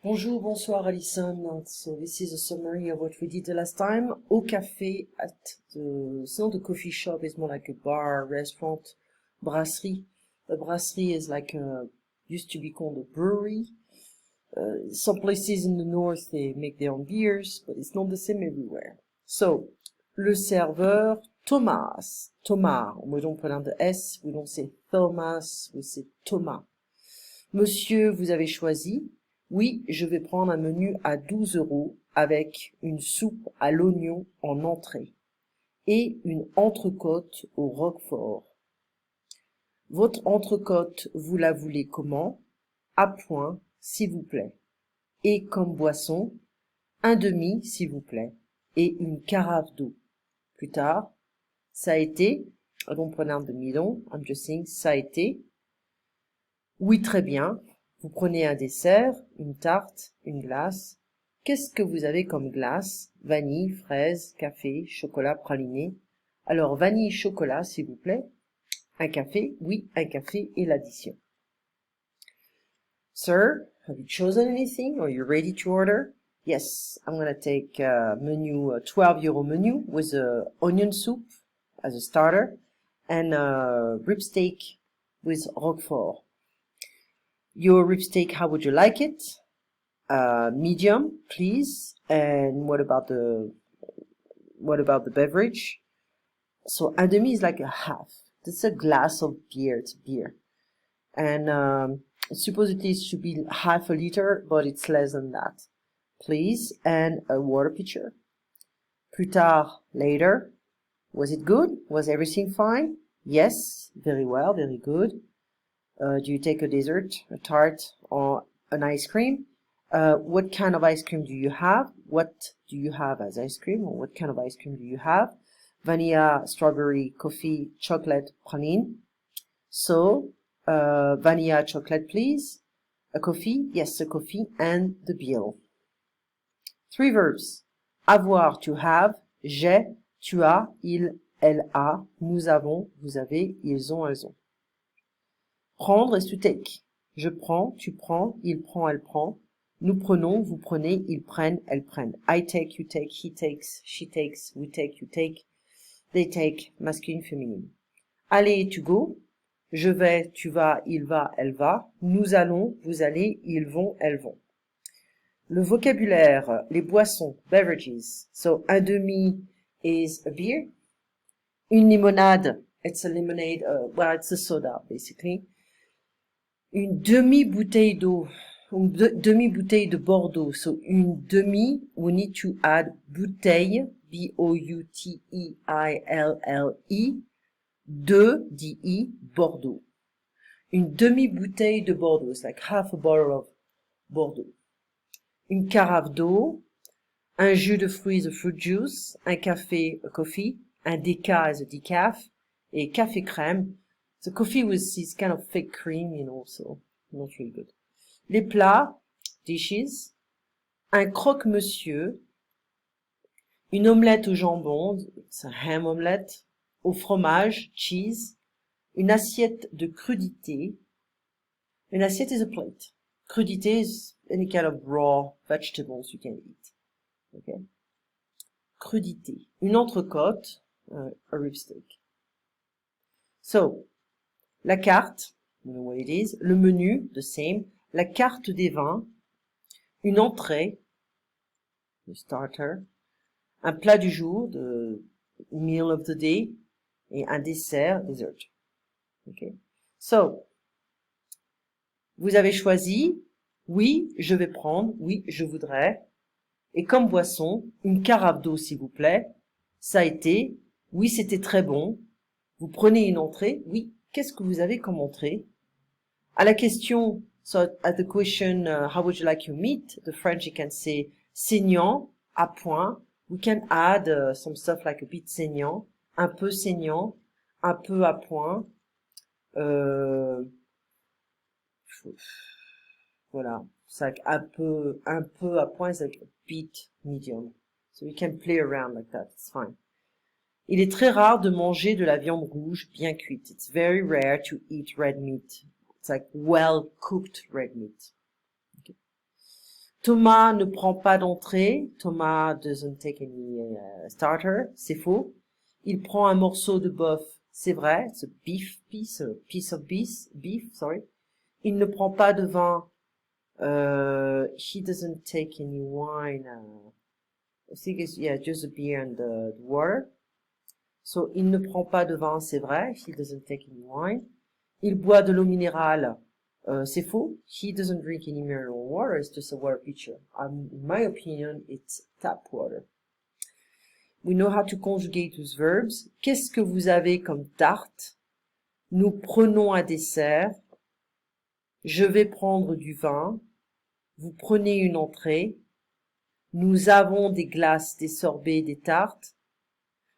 Bonjour, bonsoir Alison. So this is a summary of what we did the last time. Au café at it's not a coffee shop, it's more like a bar, restaurant, brasserie. A brasserie is like used to be called a brewery. Some places in the north they make their own beers, but it's not the same everywhere. So, le serveur Thomas, we don't pronounce the S, we don't say Thomas, we say Thomas. Monsieur, vous avez choisi? Oui, je vais prendre un menu à 12 € avec une soupe à l'oignon en entrée et une entrecôte au roquefort. Votre entrecôte, vous la voulez comment? À point, s'il vous plaît. Et comme boisson, un demi, s'il vous plaît, et une carafe d'eau. Plus tard, ça a été, I don't pronounce the middle, I'm just saying, ça a été. Oui, très bien. Vous prenez un dessert, une tarte, une glace. Qu'est-ce que vous avez comme glace? Vanille, fraise, café, chocolat, praliné. Alors, vanille, chocolat, s'il vous plaît. Un café? Oui, un café et l'addition. Sir, have you chosen anything? Are you ready to order? Yes, I'm going to take a menu, a 12 € menu with a onion soup as a starter and a rib steak with roquefort. Your rib steak, how would you like it? Medium, please. And what about the beverage? So un demi is like a half. That's a glass of beer. It's beer. And supposedly it should be half a liter, but it's less than that. Please. And a water pitcher. Plus tard, later. Was it good? Was everything fine? Yes, very well, very good. Do you take a dessert, a tart, or an ice cream? What kind of ice cream do you have? What do you have as ice cream, or what kind of ice cream do you have? Vanilla, strawberry, coffee, chocolate, praline. So, vanilla chocolate, please. A coffee? Yes, a coffee, and the bill. 3 verbs. Avoir, to have. J'ai, tu as, il, elle a. Nous avons, vous avez, ils ont, elles ont. Prendre is to take. Je prends, tu prends, il prend, elle prend. Nous prenons, vous prenez, ils prennent, elles prennent. I take, you take, he takes, she takes, we take, you take. They take, masculine, féminine. Aller, to go. Je vais, tu vas, il va, elle va. Nous allons, vous allez, ils vont, elles vont. Le vocabulaire, les boissons, beverages. So, un demi is a beer. Une limonade, it's a lemonade, well, it's a soda, basically. Une demi-bouteille d'eau, une demi-bouteille de Bordeaux. So, une demi, we need to add bouteille, B-O-U-T-E-I-L-L-E, de, D-I, Bordeaux. Une demi-bouteille de Bordeaux, it's like half a bottle of Bordeaux. Une carafe d'eau, un jus de fruits, a fruit juice, un café, a coffee, un déca is a decaf, et café crème. The coffee with this kind of fake cream, you know, so not really good. Les plats, dishes, un croque-monsieur, une omelette au jambon, it's a ham omelette, au fromage, cheese, une assiette de crudité. Une assiette is a plate. Crudité is any kind of raw vegetables you can eat. Okay? Crudité. Une entrecôte, a rib steak. So, la carte, you know what it is. Le menu, the same. La carte des vins. Une entrée, the starter. Un plat du jour, the meal of the day. Et un dessert, dessert. Okay. So, vous avez choisi, oui, je vais prendre, oui, je voudrais. Et comme boisson, une carafe d'eau, s'il vous plaît. Ça a été, oui, c'était très bon. Vous prenez une entrée, oui, qu'est-ce que vous avez comme entrée? À la question, so at the question, how would you like your meat? The French, you can say saignant, à point. We can add some stuff like a bit saignant, un peu saignant, un peu à point. Voilà, c'est like un peu à point, c'est like a bit medium. So we can play around like that, it's fine. Il est très rare de manger de la viande rouge bien cuite. It's very rare to eat red meat. It's like well-cooked red meat. Okay. Thomas ne prend pas d'entrée. Thomas doesn't take any starter. C'est faux. Il prend un morceau de bœuf. C'est vrai. It's a piece of beef, sorry. Il ne prend pas de vin. He doesn't take any wine. I think it's, yeah, just the beer and the water. So, il ne prend pas de vin, c'est vrai. He doesn't take any wine. Il boit de l'eau minérale. C'est faux. He doesn't drink any mineral water. It's just a water pitcher. In my opinion, it's tap water. We know how to conjugate with verbs. Qu'est-ce que vous avez comme tarte? Nous prenons un dessert. Je vais prendre du vin. Vous prenez une entrée. Nous avons des glaces, des sorbets, des tartes.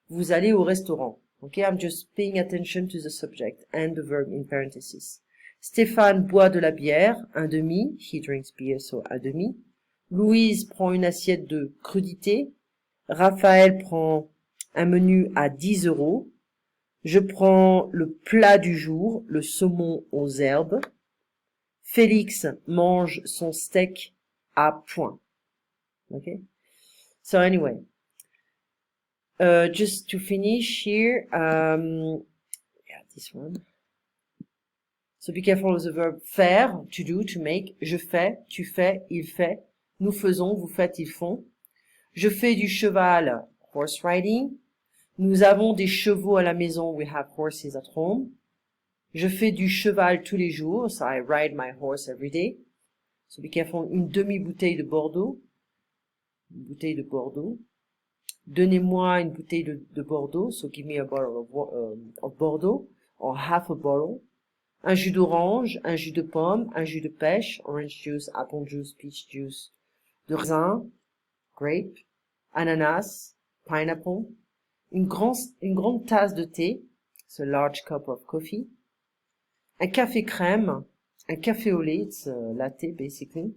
Vous allez au restaurant. Okay, I'm just paying attention to the subject and the verb in parentheses. Stéphane boit de la bière, un demi. He drinks beer, so un demi. Louise prend une assiette de crudité. Raphaël prend un menu à 10 €. Je prends le plat du jour, le saumon aux herbes. Félix mange son steak à point. Okay? So anyway, just to finish here, yeah, this one. So be careful with the verb faire, to do, to make. Je fais, tu fais, il fait. Nous faisons, vous faites, ils font. Je fais du cheval, horse riding. Nous avons des chevaux à la maison, we have horses at home. Je fais du cheval tous les jours, so I ride my horse every day. So be careful, une demi-bouteille de Bordeaux. Une bouteille de Bordeaux. Donnez-moi une bouteille de Bordeaux, so give me a bottle of Bordeaux, or half a bottle. Un jus d'orange, un jus de pomme, un jus de pêche, orange juice, apple juice, peach juice, de raisin, grape, ananas, pineapple, une grande tasse de thé, it's a large cup of coffee, un café crème, un café au lait, it's a latte basically,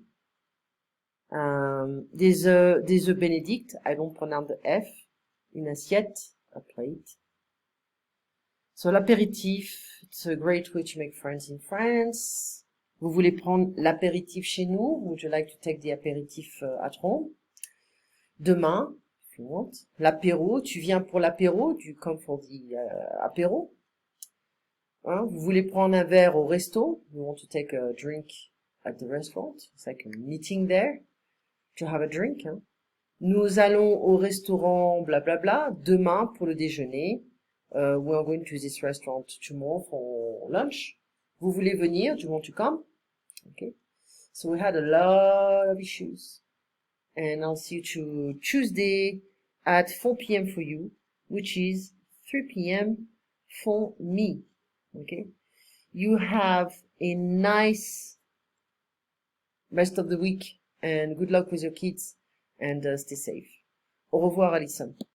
des œufs bénédicts, I don't pronounce the F, une assiette, a plate. So l'apéritif, it's a great way to make friends in France. Vous voulez prendre l'apéritif chez nous? Would you like to take the apéritif at home? Demain, if you want. L'apéro, tu viens pour l'apéro? Do you come for the apéro? Hein? Vous voulez prendre un verre au resto? You want to take a drink at the restaurant? It's like a meeting there to have a drink. Hein? Nous allons au restaurant, blablabla, demain pour le déjeuner. We are going to this restaurant tomorrow for lunch. Vous voulez venir? Do you want to come? Okay. So we had a lot of issues. And I'll see you to Tuesday at 4 p.m. for you, which is 3 p.m. for me. Okay. You have a nice rest of the week and good luck with your kids and stay safe. Au revoir, Alison.